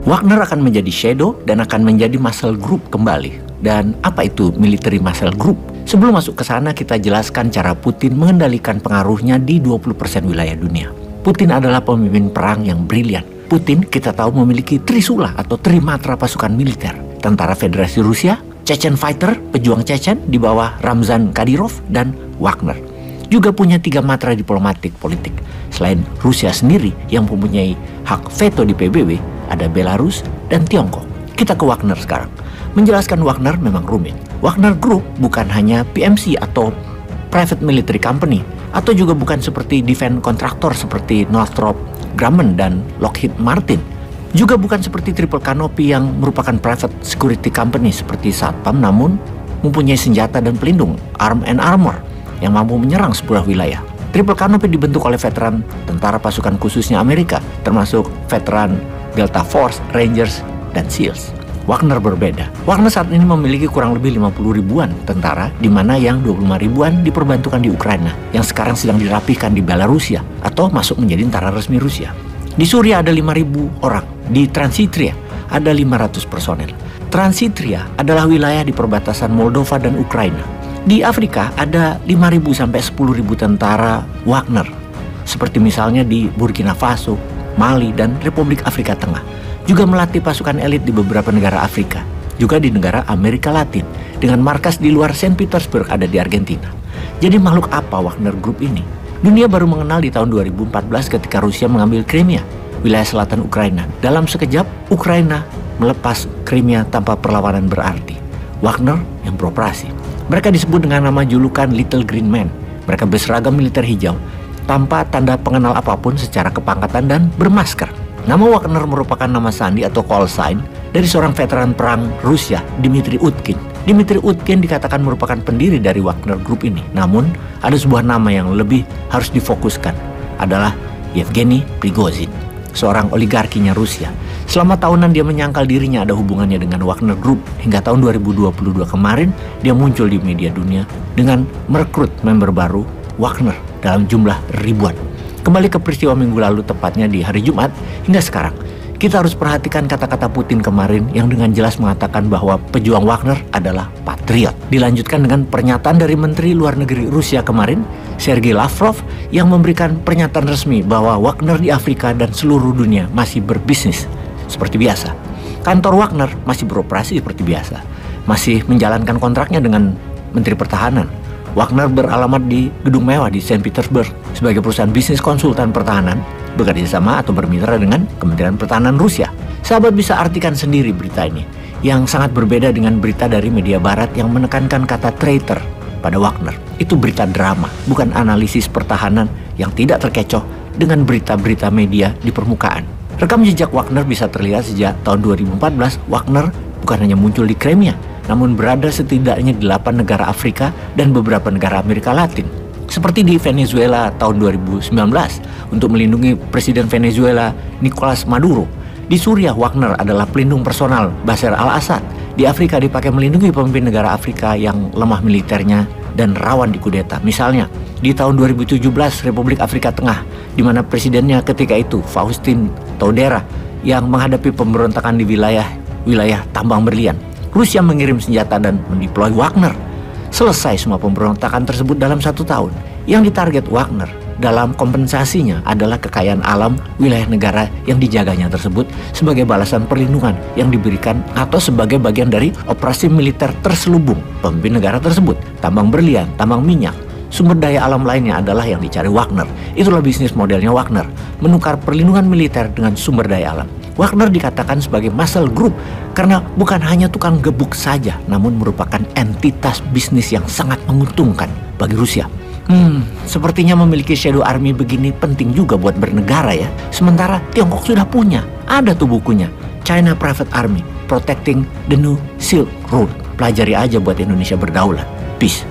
Wagner akan menjadi shadow dan akan menjadi muscle group kembali. Dan apa itu military muscle group? Sebelum masuk ke sana, kita jelaskan cara Putin mengendalikan pengaruhnya di 20% wilayah dunia. Putin adalah pemimpin perang yang brilian. Putin kita tahu memiliki Trisula atau Trimatra pasukan militer. Tentara Federasi Rusia, Chechen Fighter, pejuang Chechen di bawah Ramzan Kadyrov, dan Wagner. Juga punya 3 matra diplomatik politik. Selain Rusia sendiri yang mempunyai hak veto di PBB, ada Belarus dan Tiongkok. Kita ke Wagner sekarang. Menjelaskan Wagner memang rumit. Wagner Group bukan hanya PMC atau Private Military Company, atau juga bukan seperti defense kontraktor seperti Northrop Grumman dan Lockheed Martin. Juga bukan seperti Triple Canopy yang merupakan private security company seperti Satpam, namun mempunyai senjata dan pelindung, arm and armor, yang mampu menyerang sebuah wilayah. Triple Canopy dibentuk oleh veteran tentara pasukan khususnya Amerika, termasuk veteran Delta Force, Rangers, dan SEALs. Wagner berbeda. Wagner saat ini memiliki kurang lebih 50 ribuan tentara, di mana yang 25 ribuan diperbantukan di Ukraina, yang sekarang sedang dirapihkan di Belarusia atau masuk menjadi tentara resmi Rusia. Di Suriah ada 5.000 orang, di Transnistria ada 500 personel. Transnistria adalah wilayah di perbatasan Moldova dan Ukraina. Di Afrika ada 5.000 sampai 10.000 tentara Wagner, seperti misalnya di Burkina Faso, Mali, dan Republik Afrika Tengah. Juga melatih pasukan elit di beberapa negara Afrika, juga di negara Amerika Latin, dengan markas di luar Saint Petersburg ada di Argentina. Jadi makhluk apa Wagner Group ini? Dunia baru mengenal di tahun 2014 ketika Rusia mengambil Crimea, wilayah selatan Ukraina. Dalam sekejap, Ukraina melepas Crimea tanpa perlawanan berarti. Wagner yang beroperasi. Mereka disebut dengan nama julukan Little Green Man. Mereka berseragam militer hijau, tanpa tanda pengenal apapun secara kepangkatan dan bermasker. Nama Wagner merupakan nama sandi atau call sign dari seorang veteran perang Rusia, Dmitry Utkin. Dmitry Utkin dikatakan merupakan pendiri dari Wagner Group ini. Namun, ada sebuah nama yang lebih harus difokuskan, adalah Yevgeny Prigozhin, seorang oligarkinya Rusia. Selama tahunan dia menyangkal dirinya ada hubungannya dengan Wagner Group. Hingga tahun 2022 kemarin, dia muncul di media dunia dengan merekrut member baru Wagner dalam jumlah ribuan. Kembali ke peristiwa minggu lalu, tepatnya di hari Jumat hingga sekarang. Kita harus perhatikan kata-kata Putin kemarin yang dengan jelas mengatakan bahwa pejuang Wagner adalah patriot. Dilanjutkan dengan pernyataan dari Menteri Luar Negeri Rusia kemarin, Sergei Lavrov, yang memberikan pernyataan resmi bahwa Wagner di Afrika dan seluruh dunia masih berbisnis seperti biasa. Kantor Wagner masih beroperasi seperti biasa, masih menjalankan kontraknya dengan Menteri Pertahanan. Wagner beralamat di gedung mewah di Saint Petersburg sebagai perusahaan bisnis konsultan pertahanan, bekerja sama atau bermitra dengan Kementerian Pertahanan Rusia. Sahabat bisa artikan sendiri berita ini, yang sangat berbeda dengan berita dari media barat yang menekankan kata traitor pada Wagner. Itu berita drama, bukan analisis pertahanan yang tidak terkecoh dengan berita-berita media di permukaan. Rekam jejak Wagner bisa terlihat sejak tahun 2014. Wagner bukan hanya muncul di Crimea, namun berada setidaknya di 8 negara Afrika dan beberapa negara Amerika Latin. Seperti di Venezuela tahun 2019 untuk melindungi Presiden Venezuela Nicolas Maduro. Di Suriah, Wagner adalah pelindung personal Bashar al-Assad. Di Afrika dipakai melindungi pemimpin negara Afrika yang lemah militernya dan rawan dikudeta. Misalnya, di tahun 2017 Republik Afrika Tengah, di mana presidennya ketika itu Faustin Todera yang menghadapi pemberontakan di wilayah tambang berlian. Rusia mengirim senjata dan mendeploy Wagner. Selesai semua pemberontakan tersebut dalam 1 tahun. Yang ditarget Wagner dalam kompensasinya adalah kekayaan alam wilayah negara yang dijaganya tersebut sebagai balasan perlindungan yang diberikan atau sebagai bagian dari operasi militer terselubung pemimpin negara tersebut. Tambang berlian, tambang minyak, sumber daya alam lainnya adalah yang dicari Wagner. Itulah bisnis modelnya Wagner, menukar perlindungan militer dengan sumber daya alam. Wagner dikatakan sebagai muscle group karena bukan hanya tukang gebuk saja, namun merupakan entitas bisnis yang sangat menguntungkan bagi Rusia. Sepertinya memiliki shadow army begini penting juga buat bernegara ya. Sementara Tiongkok sudah punya, ada tuh bukunya, China Private Army, Protecting the New Silk Road. Pelajari aja buat Indonesia berdaulat. Peace.